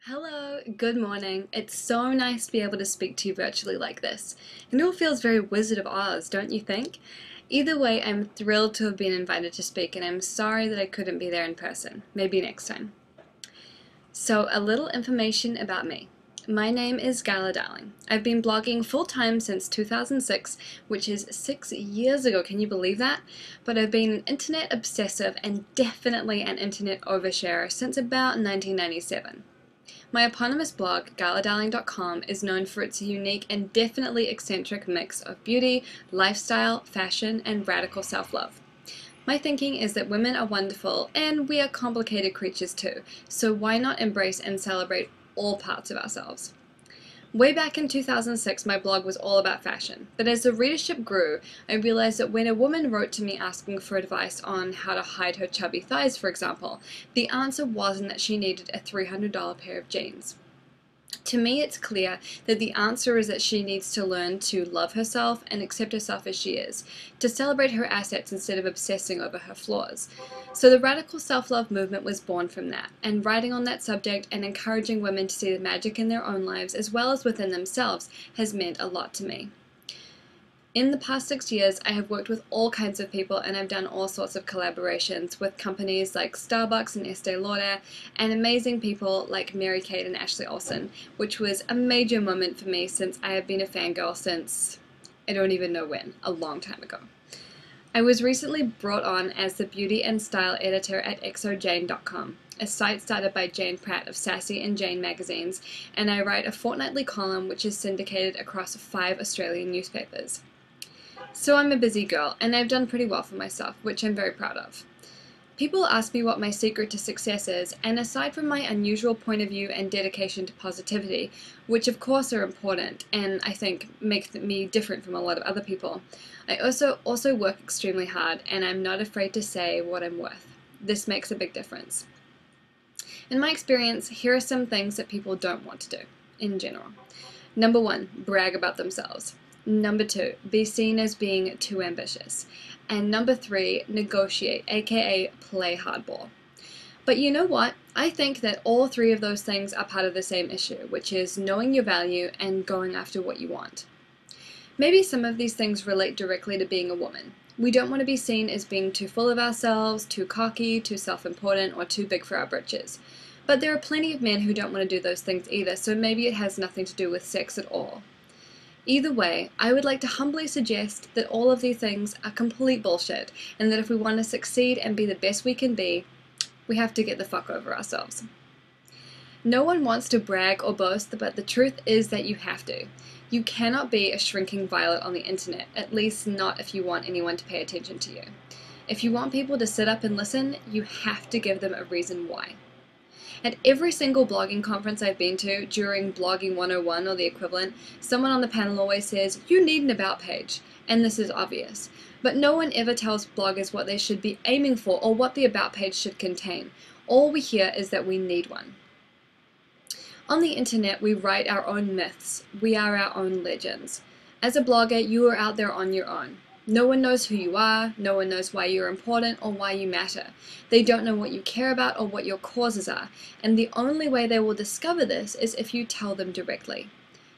Hello, good morning. It's so nice to be able to speak to you virtually like this. It all feels very Wizard of Oz, don't you think? Either way, I'm thrilled to have been invited to speak, and I'm sorry that I couldn't be there in person. Maybe next time. So, a little information about me. My name is Gala Darling. I've been blogging full-time since 2006, which is 6 years ago, can you believe that? But I've been an internet obsessive and definitely an internet oversharer since about 1997. My eponymous blog, galadarling.com, is known for its unique and definitely eccentric mix of beauty, lifestyle, fashion, and radical self-love. My thinking is that women are wonderful and we are complicated creatures too, so why not embrace and celebrate all parts of ourselves? Way back in 2006, my blog was all about fashion, but as the readership grew, I realized that when a woman wrote to me asking for advice on how to hide her chubby thighs, for example, the answer wasn't that she needed a $300 pair of jeans. To me, it's clear that the answer is that she needs to learn to love herself and accept herself as she is, to celebrate her assets instead of obsessing over her flaws. So the radical self-love movement was born from that, and writing on that subject and encouraging women to see the magic in their own lives as well as within themselves has meant a lot to me. In the past 6 years, I have worked with all kinds of people and I've done all sorts of collaborations with companies like Starbucks and Estee Lauder and amazing people like Mary-Kate and Ashley Olsen, which was a major moment for me since I have been a fangirl since, I don't even know when, a long time ago. I was recently brought on as the beauty and style editor at exojane.com, a site started by Jane Pratt of Sassy and Jane magazines, and I write a fortnightly column which is syndicated across 5 Australian newspapers. So I'm a busy girl, and I've done pretty well for myself, which I'm very proud of. People ask me what my secret to success is, and aside from my unusual point of view and dedication to positivity, which of course are important and I think make me different from a lot of other people, I also work extremely hard and I'm not afraid to say what I'm worth. This makes a big difference. In my experience, here are some things that people don't want to do, in general. Number 1, brag about themselves. Number 2, be seen as being too ambitious. And number 3, negotiate, aka play hardball. But you know what? I think that all 3 of those things are part of the same issue, which is knowing your value and going after what you want. Maybe some of these things relate directly to being a woman. We don't want to be seen as being too full of ourselves, too cocky, too self-important, or too big for our britches. But there are plenty of men who don't want to do those things either, so maybe it has nothing to do with sex at all. Either way, I would like to humbly suggest that all of these things are complete bullshit, and that if we want to succeed and be the best we can be, we have to get the fuck over ourselves. No one wants to brag or boast, but the truth is that you have to. You cannot be a shrinking violet on the internet, at least not if you want anyone to pay attention to you. If you want people to sit up and listen, you have to give them a reason why. At every single blogging conference I've been to, during Blogging 101 or the equivalent, someone on the panel always says, you need an about page, and this is obvious. But no one ever tells bloggers what they should be aiming for or what the about page should contain. All we hear is that we need one. On the internet, we write our own myths. We are our own legends. As a blogger, you are out there on your own. No one knows who you are, no one knows why you're important or why you matter. They don't know what you care about or what your causes are, and the only way they will discover this is if you tell them directly.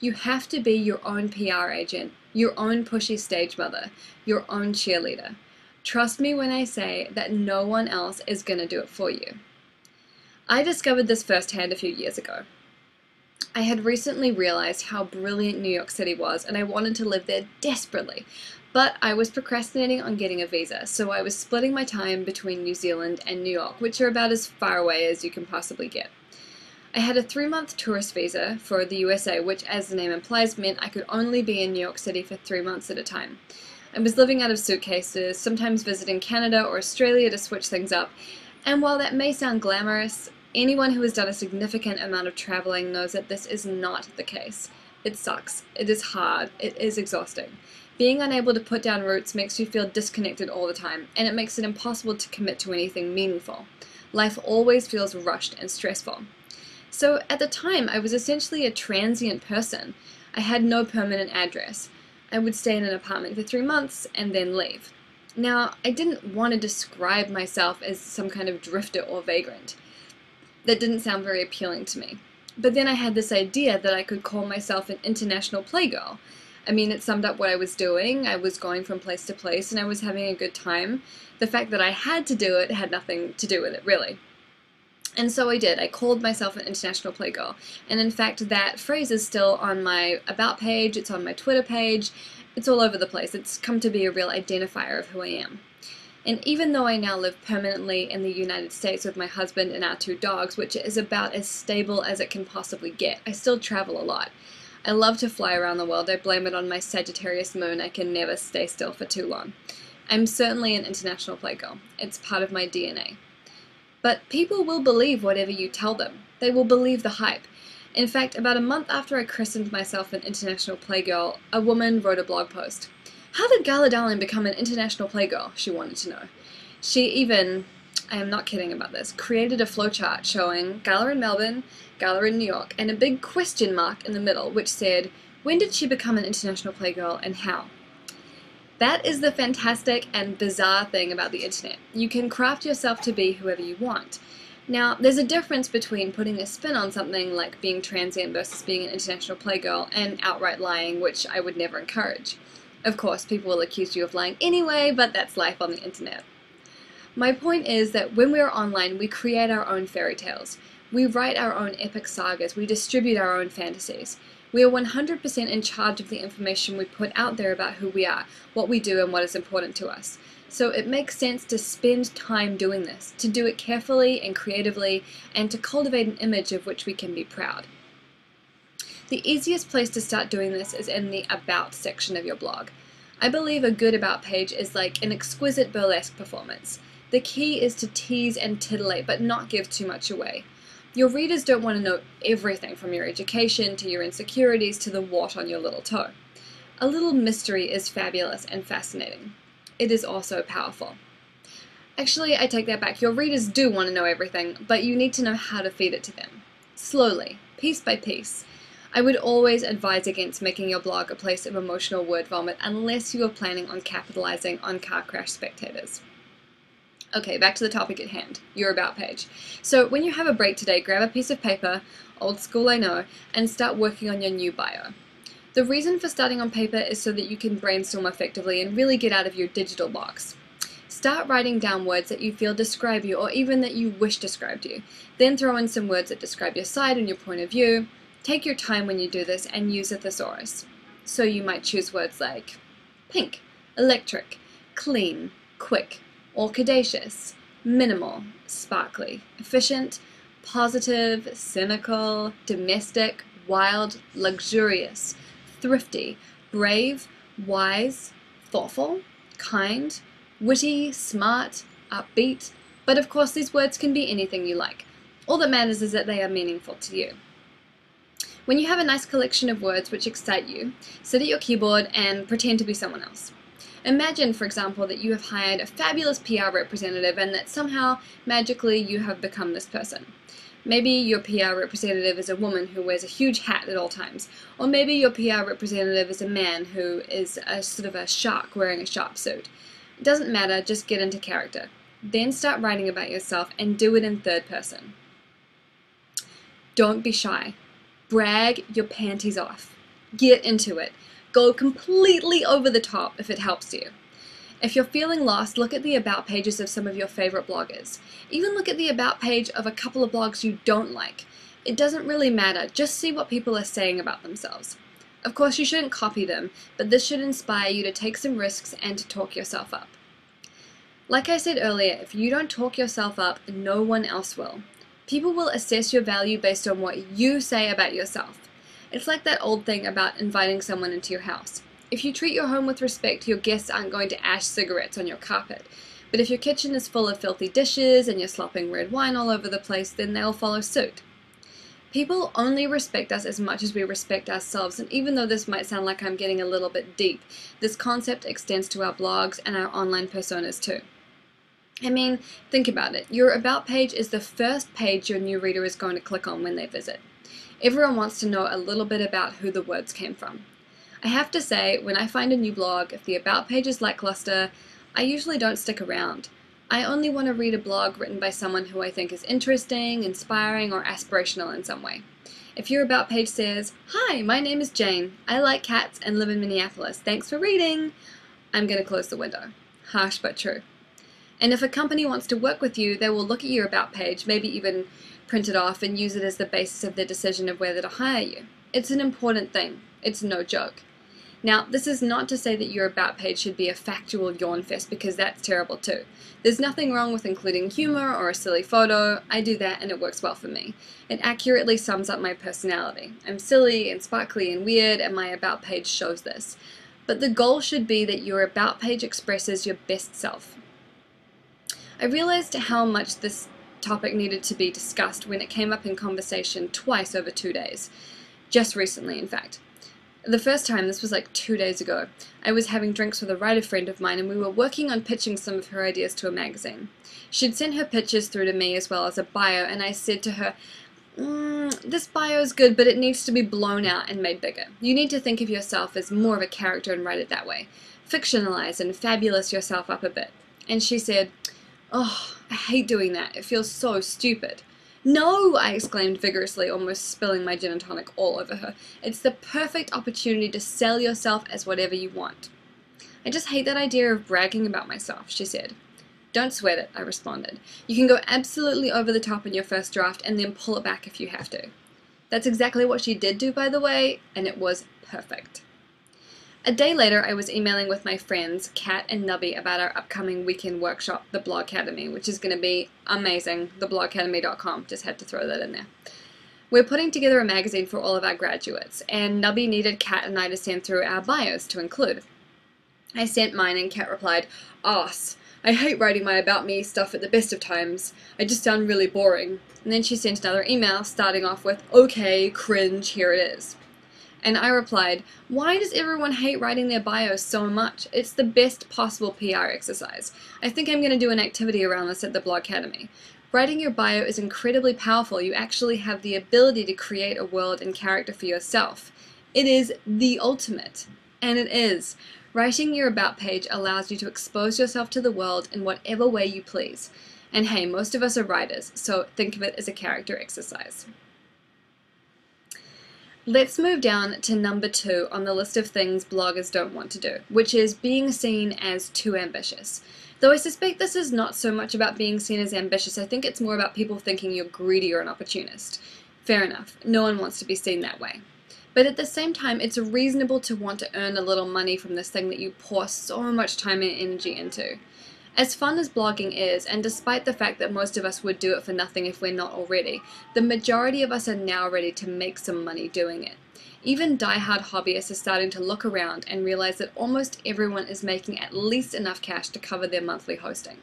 You have to be your own PR agent, your own pushy stage mother, your own cheerleader. Trust me when I say that no one else is going to do it for you. I discovered this firsthand a few years ago. I had recently realized how brilliant New York City was, and I wanted to live there desperately. But I was procrastinating on getting a visa, so I was splitting my time between New Zealand and New York, which are about as far away as you can possibly get. I had a 3-month tourist visa for the USA, which, as the name implies, meant I could only be in New York City for 3 months at a time. I was living out of suitcases, sometimes visiting Canada or Australia to switch things up, and while that may sound glamorous, anyone who has done a significant amount of traveling knows that this is not the case. It sucks. It is hard. It is exhausting. Being unable to put down roots makes you feel disconnected all the time, and it makes it impossible to commit to anything meaningful. Life always feels rushed and stressful. So at the time, I was essentially a transient person. I had no permanent address. I would stay in an apartment for 3 months and then leave. Now, I didn't want to describe myself as some kind of drifter or vagrant. That didn't sound very appealing to me. But then I had this idea that I could call myself an international playgirl. I mean, it summed up what I was doing. I was going from place to place and I was having a good time. The fact that I had to do it had nothing to do with it, really. And so I did. I called myself an international playgirl. And in fact, that phrase is still on my About page, it's on my Twitter page, it's all over the place. It's come to be a real identifier of who I am. And even though I now live permanently in the United States with my husband and our 2 dogs, which is about as stable as it can possibly get, I still travel a lot. I love to fly around the world. I blame it on my Sagittarius moon. I can never stay still for too long. I'm certainly an international playgirl. It's part of my DNA. But people will believe whatever you tell them. They will believe the hype. In fact, about a month after I christened myself an international playgirl, a woman wrote a blog post. How did Gala Darling become an international playgirl? She wanted to know. She even, I am not kidding about this, created a flowchart showing Gala in Melbourne, Gala in New York, and a big question mark in the middle which said, when did she become an international playgirl and how? That is the fantastic and bizarre thing about the internet. You can craft yourself to be whoever you want. Now, there's a difference between putting a spin on something like being transient versus being an international playgirl and outright lying, which I would never encourage. Of course, people will accuse you of lying anyway, but that's life on the internet. My point is that when we're online, we create our own fairy tales. We write our own epic sagas. We distribute our own fantasies. We are 100% in charge of the information we put out there about who we are, what we do, and what is important to us. So it makes sense to spend time doing this, to do it carefully and creatively, and to cultivate an image of which we can be proud. The easiest place to start doing this is in the About section of your blog. I believe a good About page is like an exquisite burlesque performance. The key is to tease and titillate, but not give too much away. Your readers don't want to know everything from your education to your insecurities to the wart on your little toe. A little mystery is fabulous and fascinating. It is also powerful. Actually, I take that back. Your readers do want to know everything, but you need to know how to feed it to them. Slowly, piece by piece. I would always advise against making your blog a place of emotional word vomit unless you are planning on capitalizing on car crash spectators. Okay, back to the topic at hand, your About page. So when you have a break today, grab a piece of paper, old school I know, and start working on your new bio. The reason for starting on paper is so that you can brainstorm effectively and really get out of your digital box. Start writing down words that you feel describe you or even that you wish described you. Then throw in some words that describe your side and your point of view. Take your time when you do this and use a thesaurus. So you might choose words like pink, electric, clean, quick, orchidaceous, minimal, sparkly, efficient, positive, cynical, domestic, wild, luxurious, thrifty, brave, wise, thoughtful, kind, witty, smart, upbeat, but of course these words can be anything you like. All that matters is that they are meaningful to you. When you have a nice collection of words which excite you, sit at your keyboard and pretend to be someone else. Imagine, for example, that you have hired a fabulous PR representative and that somehow, magically, you have become this person. Maybe your PR representative is a woman who wears a huge hat at all times, or maybe your PR representative is a man who is a sort of a shark wearing a sharp suit. It doesn't matter, just get into character. Then start writing about yourself and do it in third person. Don't be shy. Brag your panties off. Get into it. Go completely over the top if it helps you. If you're feeling lost, look at the About pages of some of your favorite bloggers. Even look at the About page of a couple of blogs you don't like. It doesn't really matter, just see what people are saying about themselves. Of course, you shouldn't copy them, but this should inspire you to take some risks and to talk yourself up. Like I said earlier, if you don't talk yourself up, no one else will. People will assess your value based on what you say about yourself. It's like that old thing about inviting someone into your house. If you treat your home with respect, your guests aren't going to ash cigarettes on your carpet. But if your kitchen is full of filthy dishes and you're slopping red wine all over the place, then they'll follow suit. People only respect us as much as we respect ourselves, and even though this might sound like I'm getting a little bit deep, this concept extends to our blogs and our online personas too. I mean, think about it. Your About page is the first page your new reader is going to click on when they visit. Everyone wants to know a little bit about who the words came from. I have to say, when I find a new blog, if the About page is lackluster, I usually don't stick around. I only want to read a blog written by someone who I think is interesting, inspiring, or aspirational in some way. If your about page says, "Hi, my name is Jane. I like cats and live in Minneapolis. Thanks for reading," I'm going to close the window. Harsh but true. And if a company wants to work with you, they will look at your about page, maybe even print it off and use it as the basis of their decision of whether to hire you. It's an important thing. It's no joke. Now, this is not to say that your about page should be a factual yawn fest, because that's terrible too. There's nothing wrong with including humor or a silly photo. I do that and it works well for me. It accurately sums up my personality. I'm silly and sparkly and weird, and my about page shows this. But the goal should be that your about page expresses your best self. I realized how much this topic needed to be discussed when it came up in conversation twice over 2 days. Just recently, in fact. The first time, this was like 2 days ago, I was having drinks with a writer friend of mine, and we were working on pitching some of her ideas to a magazine. She'd sent her pitches through to me as well as a bio, and I said to her, "This bio is good, but it needs to be blown out and made bigger. You need to think of yourself as more of a character and write it that way. Fictionalize and fabulous yourself up a bit." And she said, "Oh, I hate doing that. It feels so stupid." "No!" I exclaimed vigorously, almost spilling my gin and tonic all over her. "It's the perfect opportunity to sell yourself as whatever you want." "I just hate that idea of bragging about myself," she said. "Don't sweat it," I responded. "You can go absolutely over the top in your first draft and then pull it back if you have to." That's exactly what she did do, by the way, and it was perfect. A day later, I was emailing with my friends, Kat and Nubby, about our upcoming weekend workshop, the Blogcademy, which is going to be amazing, theblogcademy.com, just had to throw that in there. We're putting together a magazine for all of our graduates, and Nubby needed Kat and I to send through our bios to include. I sent mine, and Kat replied, "Arse, I hate writing my about me stuff at the best of times. I just sound really boring." And then she sent another email starting off with, "Okay, cringe, here it is." And I replied, "Why does everyone hate writing their bios so much? It's the best possible PR exercise. I think I'm going to do an activity around this at the Blogcademy. Writing your bio is incredibly powerful. You actually have the ability to create a world and character for yourself. It is the ultimate." And it is. Writing your about page allows you to expose yourself to the world in whatever way you please. And hey, most of us are writers, so think of it as a character exercise. Let's move down to number 2 on the list of things bloggers don't want to do, which is being seen as too ambitious. Though I suspect this is not so much about being seen as ambitious, I think it's more about people thinking you're greedy or an opportunist. Fair enough, no one wants to be seen that way. But at the same time, it's reasonable to want to earn a little money from this thing that you pour so much time and energy into. As fun as blogging is, and despite the fact that most of us would do it for nothing if we're not already, the majority of us are now ready to make some money doing it. Even die-hard hobbyists are starting to look around and realize that almost everyone is making at least enough cash to cover their monthly hosting.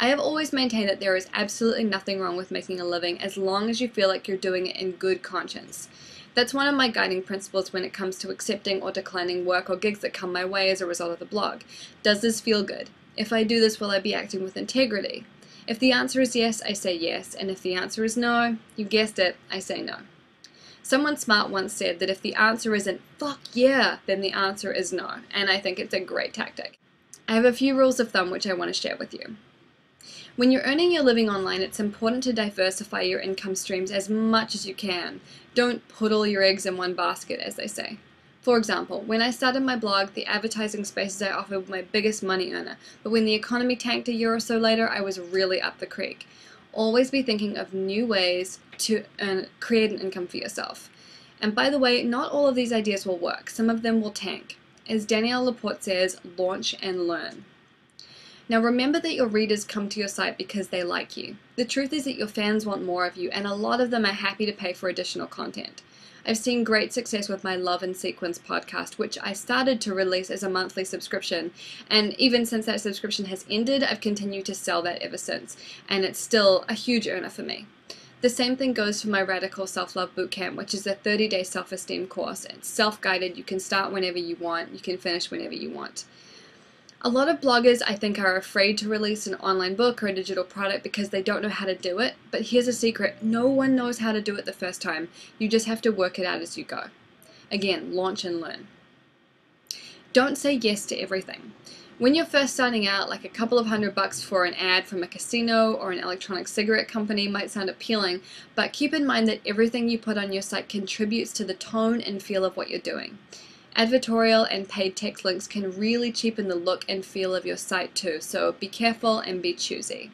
I have always maintained that there is absolutely nothing wrong with making a living as long as you feel like you're doing it in good conscience. That's one of my guiding principles when it comes to accepting or declining work or gigs that come my way as a result of the blog. Does this feel good? If I do this, will I be acting with integrity? If the answer is yes, I say yes, and if the answer is no, you guessed it, I say no. Someone smart once said that if the answer isn't "fuck yeah," then the answer is no, and I think it's a great tactic. I have a few rules of thumb which I want to share with you. When you're earning your living online, it's important to diversify your income streams as much as you can. Don't put all your eggs in one basket, as they say. For example, when I started my blog, the advertising spaces I offered were my biggest money earner, but when the economy tanked a year or so later, I was really up the creek. Always be thinking of new ways to create an income for yourself. And by the way, not all of these ideas will work. Some of them will tank. As Danielle Laporte says, launch and learn. Now remember that your readers come to your site because they like you. The truth is that your fans want more of you, and a lot of them are happy to pay for additional content. I've seen great success with my Love and Sequence podcast, which I started to release as a monthly subscription, and even since that subscription has ended, I've continued to sell that ever since, and it's still a huge earner for me. The same thing goes for my Radical Self-Love Bootcamp, which is a 30-day self-esteem course. It's self-guided, you can start whenever you want, you can finish whenever you want. A lot of bloggers, I think, are afraid to release an online book or a digital product because they don't know how to do it. But here's a secret. No one knows how to do it the first time. You just have to work it out as you go. Again, launch and learn. Don't say yes to everything. When you're first starting out, like a couple of $100 for an ad from a casino or an electronic cigarette company might sound appealing, but keep in mind that everything you put on your site contributes to the tone and feel of what you're doing. Advertorial and paid text links can really cheapen the look and feel of your site too, so be careful and be choosy.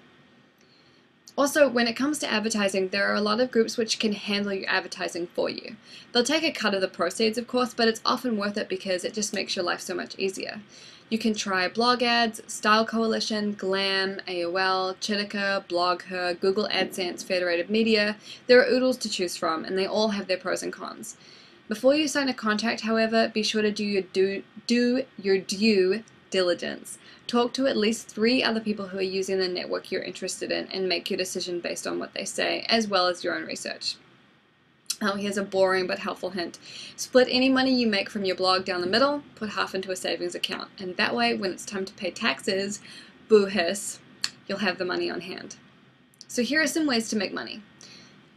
Also, when it comes to advertising, there are a lot of groups which can handle your advertising for you. They'll take a cut of the proceeds, of course, but it's often worth it because it just makes your life so much easier. You can try Blog Ads, Style Coalition, Glam, AOL, Chitika, BlogHer, Google AdSense, Federated Media. There are oodles to choose from, and they all have their pros and cons. Before you sign a contract, however, be sure to do your due diligence. Talk to at least 3 other people who are using the network you're interested in and make your decision based on what they say, as well as your own research. Here's a boring but helpful hint. Split any money you make from your blog down the middle, put half into a savings account, and that way when it's time to pay taxes, boo hiss, you'll have the money on hand. So here are some ways to make money.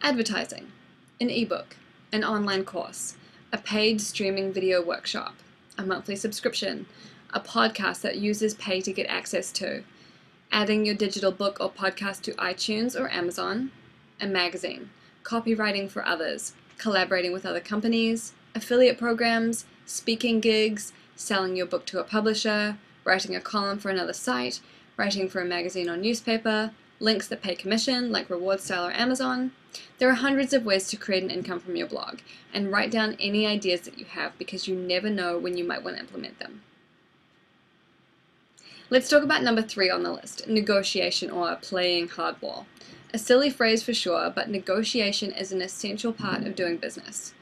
Advertising, an ebook, an online course, a paid streaming video workshop, a monthly subscription, a podcast that users pay to get access to, adding your digital book or podcast to iTunes or Amazon, a magazine, copywriting for others, collaborating with other companies, affiliate programs, speaking gigs, selling your book to a publisher, writing a column for another site, writing for a magazine or newspaper, links that pay commission like RewardStyle or Amazon. There are hundreds of ways to create an income from your blog, and write down any ideas that you have because you never know when you might want to implement them. Let's talk about number 3 on the list, negotiation or playing hardball. A silly phrase for sure, but negotiation is an essential part of doing business.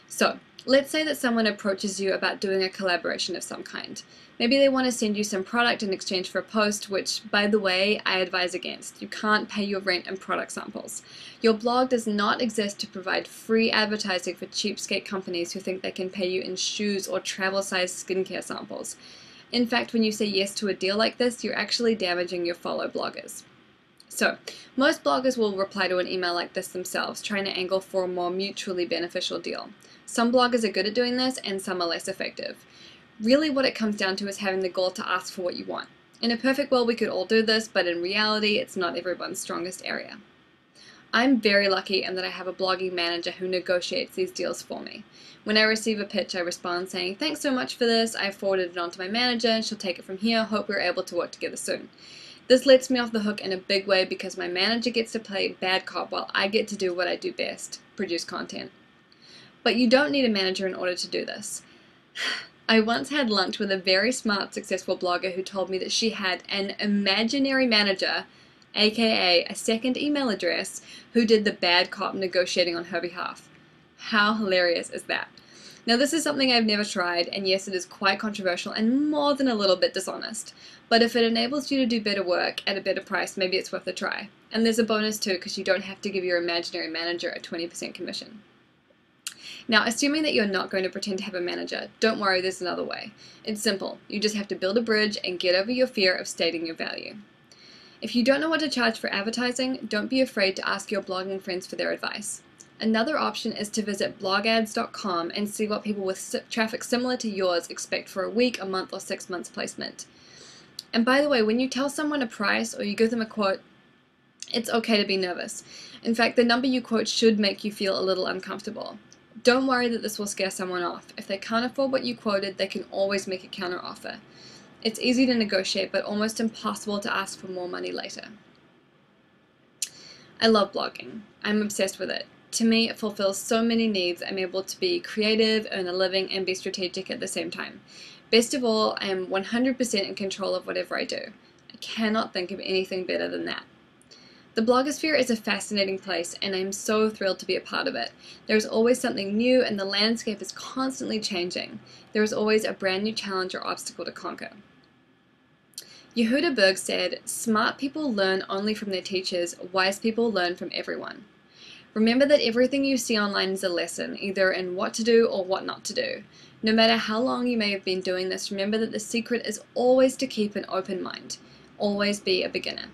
So, let's say that someone approaches you about doing a collaboration of some kind. Maybe they want to send you some product in exchange for a post, which, by the way, I advise against. You can't pay your rent and product samples. Your blog does not exist to provide free advertising for cheapskate companies who think they can pay you in shoes or travel-sized skincare samples. In fact, when you say yes to a deal like this, you're actually damaging your fellow bloggers. So, most bloggers will reply to an email like this themselves, trying to angle for a more mutually beneficial deal. Some bloggers are good at doing this, and some are less effective. Really, what it comes down to is having the goal to ask for what you want. In a perfect world, we could all do this, but in reality, it's not everyone's strongest area. I'm very lucky in that I have a blogging manager who negotiates these deals for me. When I receive a pitch, I respond saying, "Thanks so much for this. I forwarded it on to my manager, and she'll take it from here. Hope we're able to work together soon." This lets me off the hook in a big way because my manager gets to play bad cop while I get to do what I do best, produce content. But you don't need a manager in order to do this. I once had lunch with a very smart, successful blogger who told me that she had an imaginary manager, aka a second email address, who did the bad cop negotiating on her behalf. How hilarious is that? Now, this is something I've never tried, and yes, it is quite controversial and more than a little bit dishonest. But if it enables you to do better work at a better price, maybe it's worth a try. And there's a bonus too, because you don't have to give your imaginary manager a 20% commission. Now, assuming that you're not going to pretend to have a manager, don't worry, there's another way. It's simple. You just have to build a bridge and get over your fear of stating your value. If you don't know what to charge for advertising, don't be afraid to ask your blogging friends for their advice. Another option is to visit blogads.com and see what people with traffic similar to yours expect for a week, a month, or 6 months placement. And by the way, when you tell someone a price or you give them a quote, it's okay to be nervous. In fact, the number you quote should make you feel a little uncomfortable. Don't worry that this will scare someone off. If they can't afford what you quoted, they can always make a counteroffer. It's easy to negotiate, but almost impossible to ask for more money later. I love blogging. I'm obsessed with it. To me, it fulfills so many needs. I'm able to be creative, earn a living, and be strategic at the same time. Best of all, I am 100% in control of whatever I do. I cannot think of anything better than that. The blogosphere is a fascinating place, and I'm so thrilled to be a part of it. There's always something new, and the landscape is constantly changing. There is always a brand new challenge or obstacle to conquer. Yehuda Berg said, "Smart people learn only from their teachers, wise people learn from everyone." Remember that everything you see online is a lesson, either in what to do or what not to do. No matter how long you may have been doing this, remember that the secret is always to keep an open mind. Always be a beginner.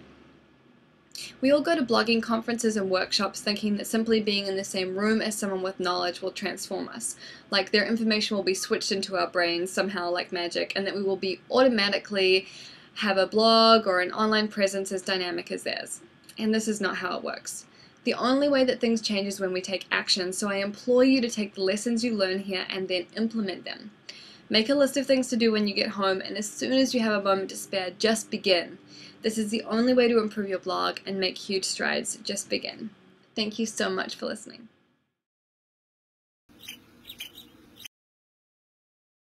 We all go to blogging conferences and workshops thinking that simply being in the same room as someone with knowledge will transform us, like their information will be switched into our brains somehow like magic, and that we will be automatically have a blog or an online presence as dynamic as theirs. And this is not how it works. The only way that things change is when we take action, so I implore you to take the lessons you learn here and then implement them. Make a list of things to do when you get home, and as soon as you have a moment to spare, just begin. This is the only way to improve your blog and make huge strides. Just begin. Thank you so much for listening.